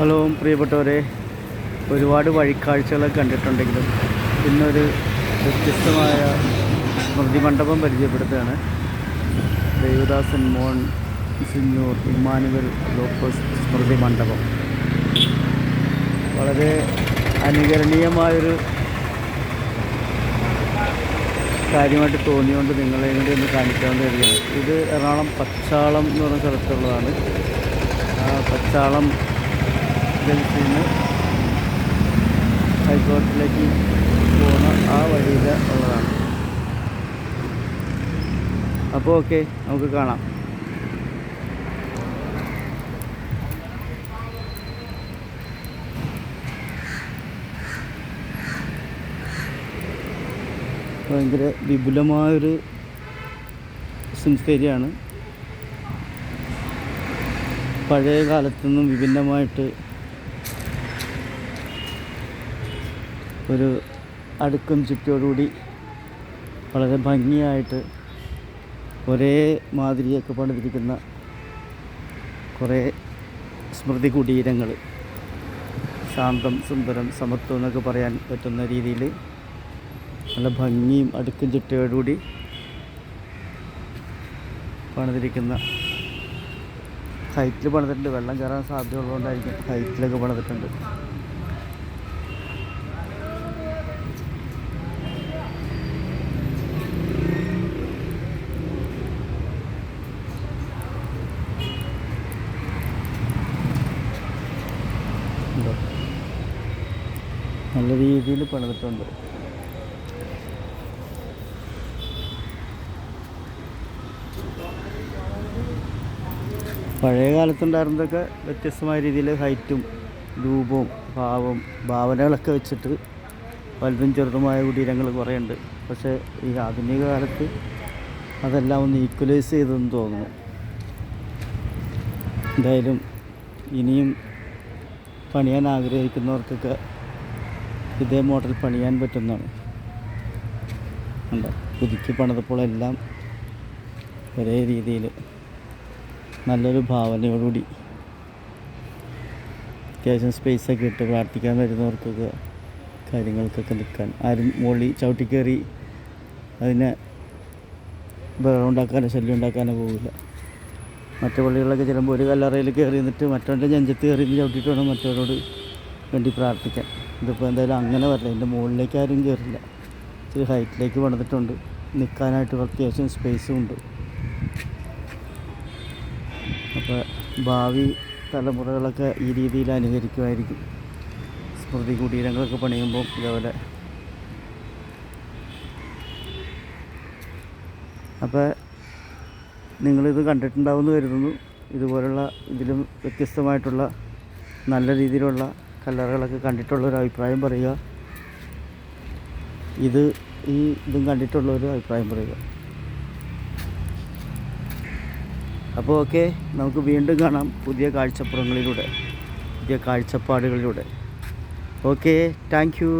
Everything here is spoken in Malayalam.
ഹലോ പ്രിയപ്പെട്ടവരെ, ഒരുപാട് വഴിക്കാഴ്ചകളൊക്കെ കണ്ടിട്ടുണ്ടെങ്കിലും ഇന്നൊരു വ്യത്യസ്തമായ സ്മൃതി മണ്ഡപം പരിചയപ്പെടുത്തുകയാണ്. ദേവദാസൻ മോൻ സിഞ്ഞൂർ ഇമ്മാനുവൽ ലോപ്പസ് സ്മൃതി മണ്ഡപം. വളരെ അനുകരണീയമായൊരു കാര്യമായിട്ട് തോന്നിയുകൊണ്ട് നിങ്ങളെ കൂടി ഒന്ന് കാണിക്കാമെന്ന് കരുതുകയാണ്. ഇത് എറണാകുളം പച്ചാളം എന്ന് പറഞ്ഞ സ്ഥലത്തുള്ളതാണ്. പച്ചാളം ജംഗ്ഷനിൽ നിന്ന് ഹൈക്കോടതിയിലേക്ക് പോകുന്ന ആ വഴിയിൽ ഉള്ളതാണ്. അപ്പോൾ ഓക്കെ, നമുക്ക് കാണാം. ഭയങ്കര വിപുലമായൊരു സിംസ്ഫേരിയാണ്. പഴയ കാലത്തു നിന്നും വിഭിന്നമായിട്ട് ഒരു അടുക്കും ചുറ്റോടുകൂടി വളരെ ഭംഗിയായിട്ട് ഒരേ മാതിരിയൊക്കെ പണിതിരിക്കുന്ന കുറേ സ്മൃതി കുടീരങ്ങൾ, ശാന്തം, സുന്ദരം, സമത്വം എന്നൊക്കെ പറയാൻ പറ്റുന്ന രീതിയിൽ നല്ല ഭംഗിയും അടുക്കും ചുറ്റോടുകൂടി പണിതിരിക്കുന്ന, ഹൈറ്റിൽ പണിതിട്ടുണ്ട്. വെള്ളം കയറാൻ സാധ്യതയുള്ളതുകൊണ്ടായിരിക്കും ഹൈറ്റിലൊക്കെ പണിതിട്ടുണ്ട്. നല്ല രീതിയിൽ പണിതിട്ടുണ്ട്. പഴയ കാലത്തുണ്ടായിരുന്നതൊക്കെ വ്യത്യസ്തമായ രീതിയിൽ ഹൈറ്റും രൂപവും ഭാവനകളൊക്കെ വെച്ചിട്ട് വലുതും ചെറുതുമായ കുടീരങ്ങൾ കുറേ ഉണ്ട്. പക്ഷേ ഈ ആധുനിക കാലത്ത് അതെല്ലാം ഒന്ന് ഈക്വലൈസ് ചെയ്തെന്ന് തോന്നുന്നു. എന്തായാലും ഇനിയും പണിയാൻ ആഗ്രഹിക്കുന്നവർക്കൊക്കെ ഇതേ മോഡൽ പണിയാൻ പറ്റുന്നതാണ്. ഉണ്ട്, പുതുക്കി പണിതപ്പോൾ എല്ലാം ഒരേ രീതിയിൽ നല്ലൊരു ഭാവനയോടുകൂടി അത്യാവശ്യം സ്പേസൊക്കെ ഇട്ട് പ്രാർത്ഥിക്കാൻ വരുന്നവർക്കൊക്കെ കാര്യങ്ങൾക്കൊക്കെ നിൽക്കാൻ, ആരും മുകളിൽ ചവിട്ടിക്കയറി അതിനെ ബഹളം ഉണ്ടാക്കാനോ ശല്യം ഉണ്ടാക്കാനോ പോകില്ല. മറ്റു പള്ളികളിലൊക്കെ ചിലപ്പോൾ ഒരു കല്ലറയിൽ കയറി നിന്നിട്ട് മറ്റവൻ്റെ നെഞ്ചത്ത് കയറി ചവിട്ടിയിട്ട് വേണം മറ്റവരോട് വേണ്ടി പ്രാർത്ഥിക്കാൻ. ഇതിപ്പോൾ എന്തായാലും അങ്ങനെ വരില്ല. ഇതിൻ്റെ മുകളിലേക്ക് ആരും കയറില്ല. ഇച്ചിരി ഹൈറ്റിലേക്ക് പണിതിട്ടുണ്ട്. നിൽക്കാനായിട്ട് അത്യാവശ്യം സ്പേസും ഉണ്ട്. അപ്പോൾ ഭാവി തലമുറകളൊക്കെ ഈ രീതിയിൽ അനുകരിക്കുമായിരിക്കും. സ്മൃതി കുടീരങ്ങളൊക്കെ പണിയുമ്പോൾ ഇതേപോലെ. അപ്പോൾ നിങ്ങളിത് കണ്ടിട്ടുണ്ടാവുമെന്ന് കരുതുന്നു. ഇതുപോലുള്ള ഇതിലും വ്യത്യസ്തമായിട്ടുള്ള നല്ല രീതിയിലുള്ള കല്ലറകളൊക്കെ കണ്ടിട്ടുള്ളൊരു അഭിപ്രായം പറയുക. ഇതും കണ്ടിട്ടുള്ളൊരു അഭിപ്രായം പറയുക. അപ്പോൾ ഓക്കെ, നമുക്ക് വീണ്ടും കാണാം പുതിയ കാഴ്ചപ്പാടുകളിലൂടെ. Okay, thank you.